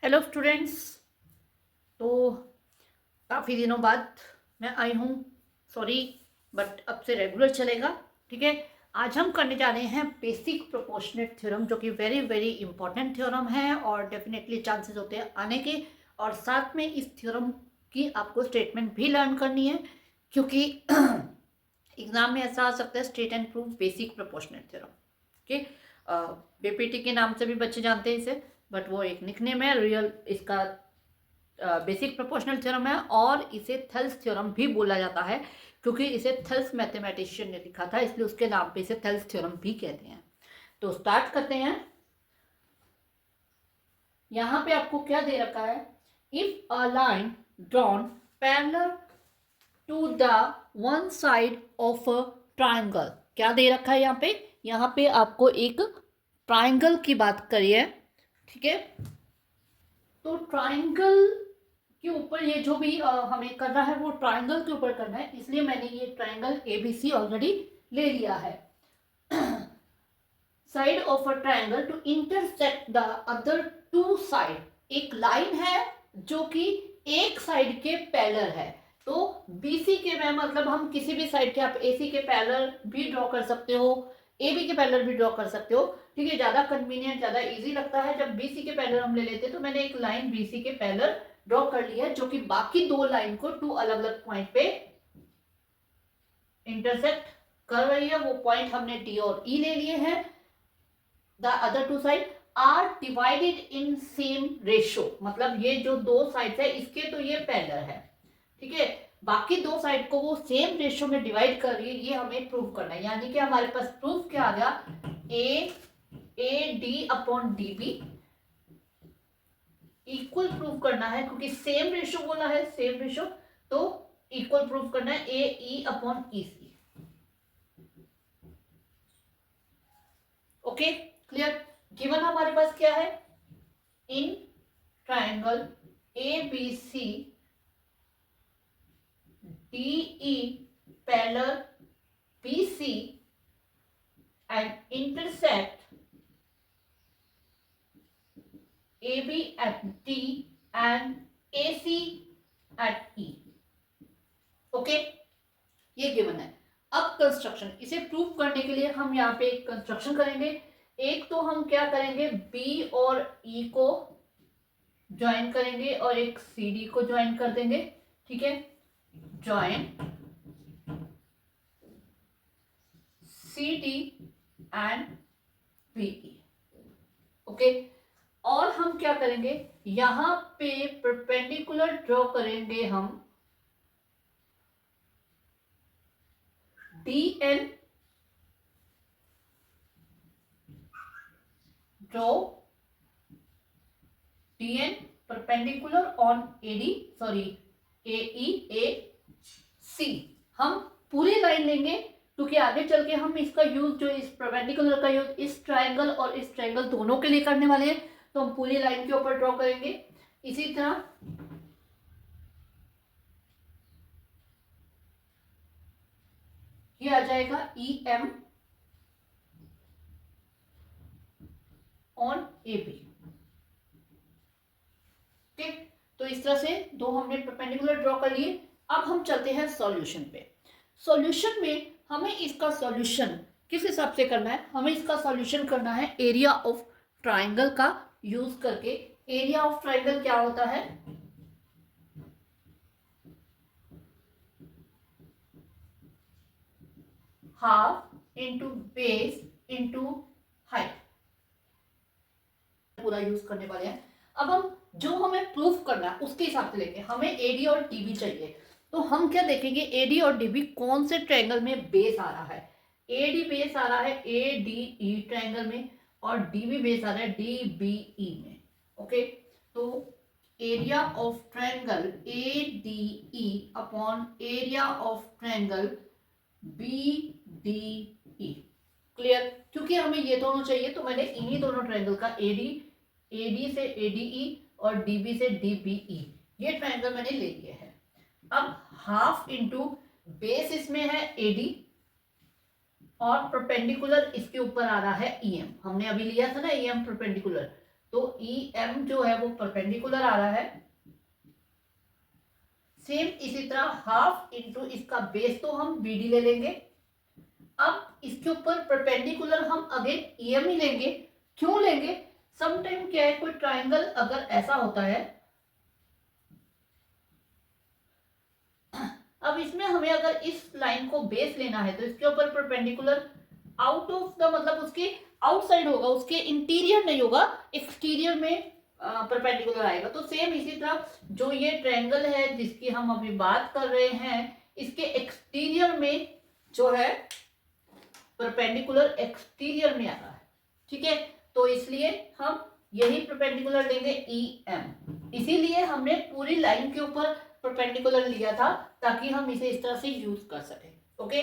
Hello students. तो काफ़ी दिनों बाद मैं आई हूँ। सॉरी, बट अब से रेगुलर चलेगा। ठीक है। आज हम करने जा रहे हैं बेसिक प्रोपोर्शनेट थ्योरम, जो कि वेरी वेरी इंपॉर्टेंट थ्योरम है और डेफिनेटली चांसेस होते हैं आने के। और साथ में इस थ्योरम की आपको स्टेटमेंट भी लर्न करनी है, क्योंकि एग्जाम में ऐसा आ सकता है, state and prove basic proportionate theorem. Okay. BPT के नाम से भी बच्चे जानते हैं इसे, बट वो एक निकनेम है। रियल इसका बेसिक प्रोपोर्शनल थ्योरम है, और इसे थेल्स थ्योरम भी बोला जाता है, क्योंकि इसे थेल्स मैथमेटिशियन ने लिखा था, इसलिए उसके नाम पे इसे थेल्स थ्योरम भी कहते हैं। तो स्टार्ट करते हैं। यहां पे आपको क्या दे रखा है? If a line drawn parallel to the one side of a triangle. क्या दे रखा है यहाँ पे आपको एक ट्राइंगल की बात करी है। ठीक है। तो ट्राइंगल के ऊपर ये जो भी हमें करना है वो ट्राइंगल के ऊपर करना है, इसलिए मैंने ये ट्राइंगल एबीसी ऑलरेडी ले लिया है। Side of a triangle to intersect the other two side. एक लाइन है जो कि एक साइड के पैरेलल है। तो बीसी के में मतलब हम किसी भी साइड के, आप एसी के पैरेलल भी ड्रॉ कर सकते हो, एबी के पैरेलल भी ड्रॉ कर सकते हो। ठीक है। ज्यादा कन्वीनियंट, ज्यादा इजी लगता है जब बीसी के पैरेलल हम ले लेते हैं। तो मैंने एक लाइन बीसी के पैरेलल ड्रॉ कर ली है, जो कि बाकी दो लाइन को टू अलग अलग पॉइंट पे इंटरसेक्ट कर रही है। वो पॉइंट हमने डी और ई ले लिए हैं। The other two side are divided in same ratio, मतलब ये जो दो साइड है इसके तो ये पैरेलल है। ठीक है। बाकी दो साइड को वो सेम रेशो में डिवाइड कर रही है, ये हमें प्रूव करना है। यानी कि हमारे पास प्रूफ क्या आ गया? A D upon D B equal prove करना है, क्योंकि सेम रेशो बोला है, सेम रेशो, तो इक्वल प्रूव करना है A E upon E C. Okay, clear. Given हमारे पास क्या है? In triangle A B C D E parallel B C and intersect AB at D and AC at E। Okay, ये given है। अब construction, इसे प्रूव करने के लिए हम यहाँ पे एक कंस्ट्रक्शन करेंगे। एक तो हम क्या करेंगे, B और E को ज्वाइन करेंगे और एक CD को ज्वाइन कर देंगे। ठीक है। Join CD and BE। Okay. और हम क्या करेंगे, यहां पे परपेंडिकुलर ड्रॉ करेंगे हम DN, draw DN perpendicular on AD, sorry AEAC। हम पूरी लाइन लेंगे, क्योंकि आगे चल के हम इसका यूज, जो इस परपेंडिकुलर का यूज इस ट्राइंगल और इस ट्राइंगल दोनों के लिए करने वाले हैं, तो हम पूरी लाइन के ऊपर ड्रॉ करेंगे। इसी तरह ये आ जाएगा EM ऑन AB। ठीक। तो इस तरह से दो हमने परपेंडिकुलर ड्रॉ कर लिए। अब हम चलते हैं सॉल्यूशन पे। सॉल्यूशन में हमें इसका सॉल्यूशन किस हिसाब से करना है? हमें इसका सॉल्यूशन करना है एरिया ऑफ ट्राइंगल का यूज करके। एरिया ऑफ ट्राइंगल क्या होता है? Half into base into height, पूरा यूज करने वाले हैं। अब हम जो हमें प्रूफ करना है उसके हिसाब से लेंगे। हमें एडी और डीबी चाहिए, तो हम क्या देखेंगे, एडी और डीबी कौन से ट्रायंगल में बेस आ रहा है। एडी बेस आ रहा है ADE ट्रायंगल में, और डीबी बेस आ रहा है DBE में। ओके। तो area of triangle ADE upon area of triangle BDE। Clear. क्योंकि हमें ये दोनों चाहिए, तो मैंने इन्हीं दोनों ट्रायंगल का AD से ADE और DB से DBE, ये ट्रायंगल मैंने ले लिए हैं। अब हाफ इंटू बेस इसमें है AD, और परपेंडिकुलर इसके ऊपर आ रहा है EM। हमने अभी लिया था ना EM परपेंडिकुलर, तो ई एम जो है वो परपेंडिकुलर आ रहा है। सेम इसी तरह हाफ इंटू इसका बेस तो हम बी डी ले लेंगे। अब इसके ऊपर परपेंडिकुलर हम अगेन ई एम ही लेंगे। क्यों लेंगे? समटाइम क्या है, कोई ट्राइंगल अगर ऐसा होता है, अब इसमें हमें अगर इस लाइन को बेस लेना है तो इसके ऊपर परपेंडिकुलर आउट ऑफ द मतलब उसके आउटसाइड होगा, उसके इंटीरियर नहीं होगा, एक्सटीरियर में परपेंडिकुलर आएगा। तो सेम इसी तरह जो ये ट्रायंगल है जिसकी हम अभी बात कर रहे हैं, इसके एक्सटीरियर में जो है परपेंडिकुलर एक्सटीरियर में आ रहा है। ठीक है, तो इसलिए हम यही परपेंडिकुलर लेंगे ई एम। इसीलिए हमने पूरी लाइन के ऊपर परपेंडिकुलर लिया था ताकि हम इसे इस तरह से यूज कर सकें। ओके,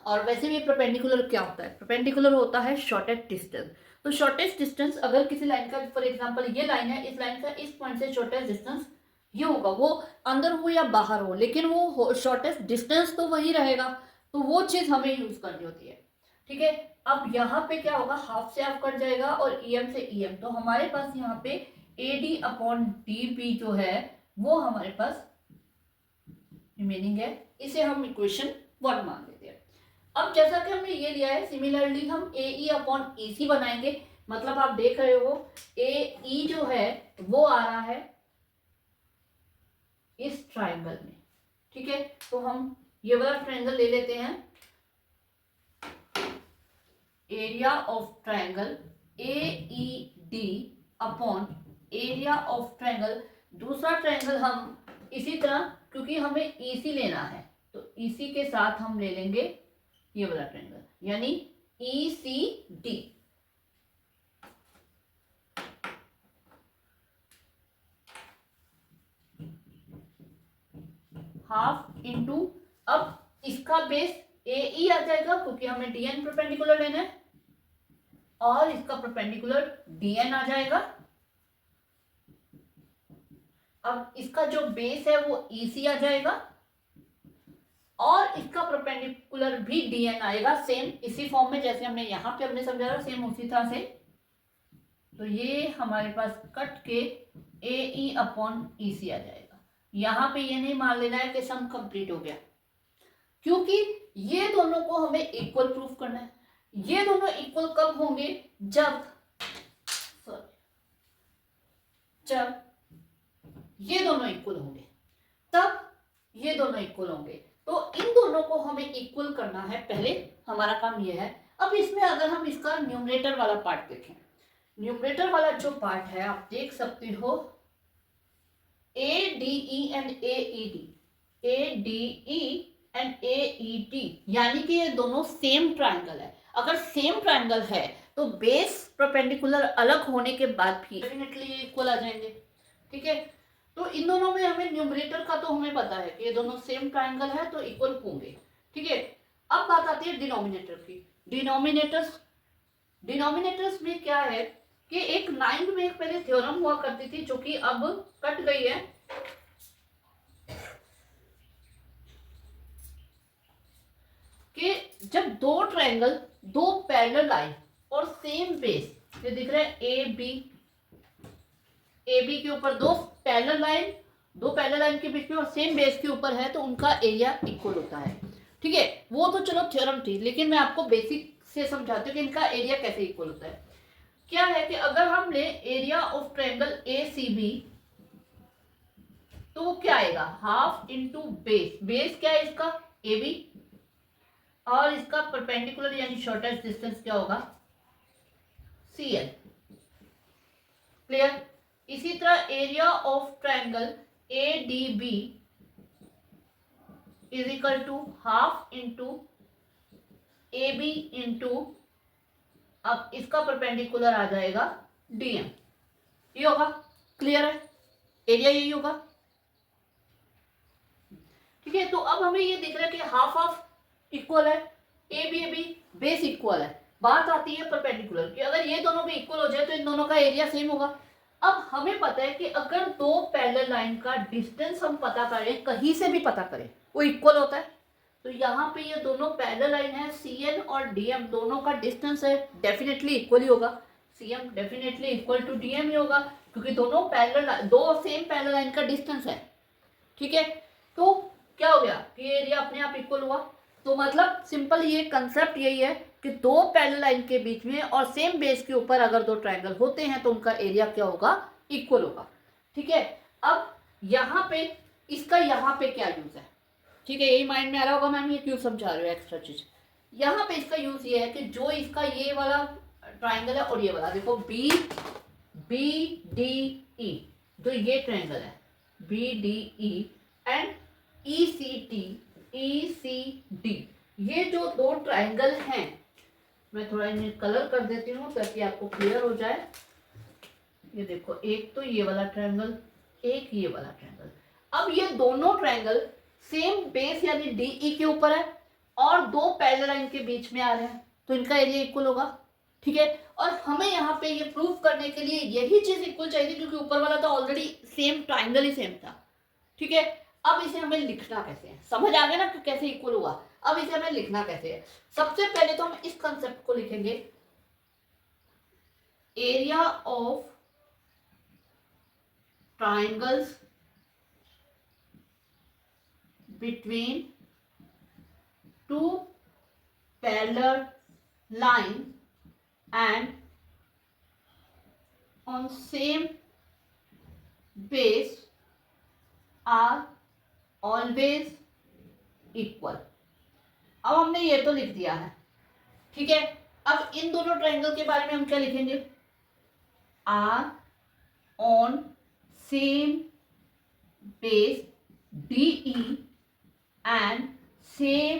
और वैसे भी परपेंडिकुलर क्या होता है? परपेंडिकुलर होता है शॉर्टेस्ट डिस्टेंस। तो शॉर्टेस्ट डिस्टेंस अगर किसी लाइन का, फॉर एग्जांपल ये लाइन है, इस लाइन का इस पॉइंट से शॉर्टेस्ट डिस्टेंस ये होगा, वो अंदर हो या बाहर हो, लेकिन वो शॉर्टेस्ट डिस्टेंस तो वही रहेगा। तो वो चीज हमें यूज करनी होती है। ठीक है, अब यहाँ पे क्या होगा, हाफ से हाफ कट जाएगा और ई एम से ई एम, तो हमारे पास यहाँ पे A D upon D B जो है वो हमारे पास रिमेनिंग है। इसे हम इक्वेशन 1 मान लेते हैं। अब जैसा कि हमने ये लिया है, सिमिलरली हम ए ई अपॉन ई सी बनाएंगे। मतलब आप देख रहे हो ए ई जो है वो आ रहा है इस ट्राइंगल में। ठीक है, तो हम ये वाला ट्राइंगल ले लेते हैं। Area of triangle A E D upon area of triangle, दूसरा ट्राइंगल हम इसी तरह, क्योंकि हमें ई सी लेना है तो इसी के साथ हम ले लेंगे ये वाला ट्रायंगल, यानी ई सी डी। हाफ इंटू, अब इसका बेस ए ई आ जाएगा क्योंकि हमें डी एन परपेंडिकुलर लेना है, और इसका परपेंडिकुलर डी एन आ जाएगा। अब इसका जो बेस है वो ई सी आ जाएगा और इसका परपेंडिकुलर भी डी एन आएगा, सेम इसी फॉर्म में जैसे हमने यहां पे हमने समझा, सेम उसी तरह से। तो ये हमारे पास कट के ए ई अपॉन ई सी आ जाएगा। यहां पे ये नहीं मान लेना है कि सम कंप्लीट हो गया, क्योंकि ये दोनों को हमें इक्वल प्रूफ करना है। ये दोनों इक्वल कब होंगे? जब ये दोनों इक्वल होंगे, तब ये दोनों इक्वल होंगे। तो इन दोनों को हमें इक्वल करना है, पहले हमारा काम ये है। अब इसमें अगर हम इसका न्यूमरेटर वाला पार्ट देखें, न्यूमरेटर वाला जो पार्ट है आप देख सकते हो A D E and A E D, A D E and A E D, यानी कि ये दोनों सेम ट्रायंगल है। अगर सेम ट्रायंगल है तो बेस परपेंडिकुलर अलग होने के बाद भी डेफिनेटली इक्वल आ जाएंगे। ठीक है, तो इन दोनों में हमें न्यूमरेटर का तो हमें पता है कि ये दोनों सेम ट्रायंगल है तो इक्वल होंगे। ठीक है, अब बात आती है डिनोमिनेटर की। डिनोमिनेटर्स में क्या है कि एक 9th में एक पहले थ्योरम हुआ करती थी जो कि अब कट गई है, कि जब दो ट्रायंगल, दो पैरेलल लाइन और सेम बेस, ये दिख रहा है ए बी के ऊपर दो पैरेलल लाइन के बीच में और सेम बेस के ऊपर है, तो उनका एरिया इक्वल होता है। ठीक है, वो तो चलो थ्योरम थी, लेकिन मैं आपको बेसिक से समझाती हूँ कि इनका एरिया कैसे इक्वल होता है। क्या है कि अगर हम ले area of triangle A C B, तो वो क्या आएगा, हाफ इंटू बेस क्या है इसका, ए बी, और इसका परपेंडिकुलर यानी शॉर्टेस्ट डिस्टेंस क्या होगा, सी एल। क्लियर? इसी तरह area of triangle A D B is equal to half into A B into, अब इसका परपेंडिकुलर आ जाएगा डीएम, ये होगा। क्लियर है? एरिया यही होगा। ठीक है, तो अब हमें ये दिख रहा है कि हाफ हाफ इक्वल है, ए बी बेस इक्वल है। बात आती है परपेंडिकुलर की, अगर ये दोनों भी इक्वल हो जाए तो इन दोनों का एरिया सेम होगा। अब हमें पता है कि अगर दो पैरेलल लाइन का डिस्टेंस हम पता करें, कहीं से भी पता करें, वो इक्वल होता है। तो यहाँ पे ये दोनों पैरेलल लाइन है, सी एन और डी एम दोनों का डिस्टेंस है, डेफिनेटली इक्वल ही होगा। CM definitely equal to DM ही होगा, क्योंकि दोनों पैरेलल, दो सेम पैरेलल लाइन का डिस्टेंस है, ठीक है। तो क्या हो गया कि एरिया अपने आप इक्वल हुआ। तो मतलब सिंपल ये कंसेप्ट यही है कि दो पैरेलल लाइन के बीच में और सेम बेस के ऊपर अगर दो ट्रायंगल होते हैं तो उनका एरिया क्या होगा, इक्वल होगा, ठीक है। अब यहाँ पे इसका यहाँ पे क्या यूज है, ठीक है, यही माइंड में आ रहा होगा मैम ये क्यों समझा रहे हो एक्स्ट्रा चीज। यहाँ पे इसका यूज ये है कि जो इसका ये वाला ट्राइंगल है और ये वाला देखो बी डी ई, जो ये ट्राइंगल है BDE एंड ECD, ये जो दो ट्राइंगल हैं, मैं थोड़ा इन्हें कलर कर देती हूँ ताकि आपको क्लियर हो जाए। ये देखो एक तो ये वाला ट्राइंगल, एक ये वाला ट्राइंगल। अब ये दोनों ट्राइंगल सेम बेस यानी DE के ऊपर है और दो पैरेलल लाइन के बीच में आ रहे हैं, तो इनका एरिया इक्वल होगा, ठीक है। और हमें यहाँ पे ये प्रूव करने के लिए यही चीज इक्वल चाहिए क्योंकि ऊपर वाला तो ऑलरेडी सेम ट्राइंगल ही सेम था, ठीक है। अब इसे हमें लिखना कैसे है, समझ आ गया ना कि कैसे इक्वल हुआ। अब इसे हमें लिखना कैसे है, सबसे पहले तो हम इस कंसेप्ट को लिखेंगे, area of triangles between two parallel line and on same base are always equal। अब हमने ये तो लिख दिया है, ठीक है। अब इन दोनों ट्राइंगल के बारे में हम क्या लिखेंगे, are on same base DE and same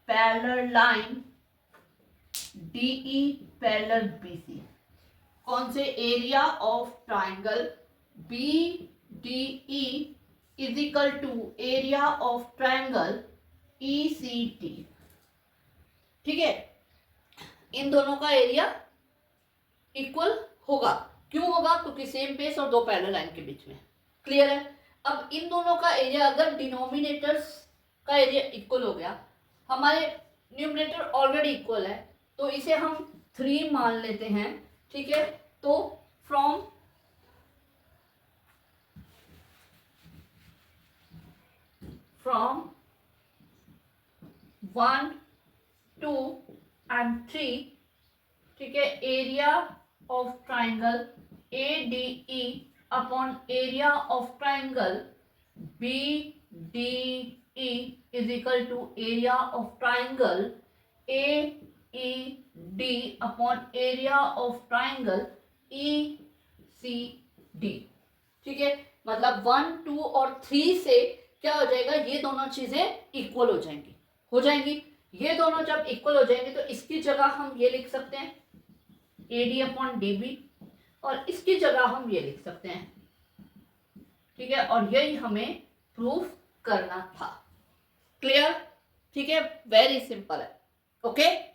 parallel line DE parallel BC। कौन से, area of triangle BDE is equal to area of triangle ECD, ठीक है। इन दोनों का एरिया इक्वल होगा, क्यों होगा, क्योंकि सेम बेस और दो पैरेलल लाइन के बीच में, क्लियर है। अब इन दोनों का एरिया, अगर डिनोमिनेटर्स का एरिया इक्वल हो गया, हमारे न्यूमरेटर ऑलरेडी इक्वल है, तो इसे हम 3 मान लेते हैं, ठीक है। तो फ्रॉम फ्रॉम 1 2 and 3, ठीक है, area of triangle ADE upon area of triangle BDE is equal to area of triangle AED upon area of triangle ECD, ठीक है। मतलब 1 2 और 3 से क्या हो जाएगा, ये दोनों चीजें इक्वल हो जाएंगी। ये दोनों जब इक्वल हो जाएंगे तो इसकी जगह हम ये लिख सकते हैं AD अपॉन DB, और इसकी जगह हम ये लिख सकते हैं, ठीक है। और यही हमें प्रूफ करना था, क्लियर, ठीक है, वेरी सिंपल है, ओके।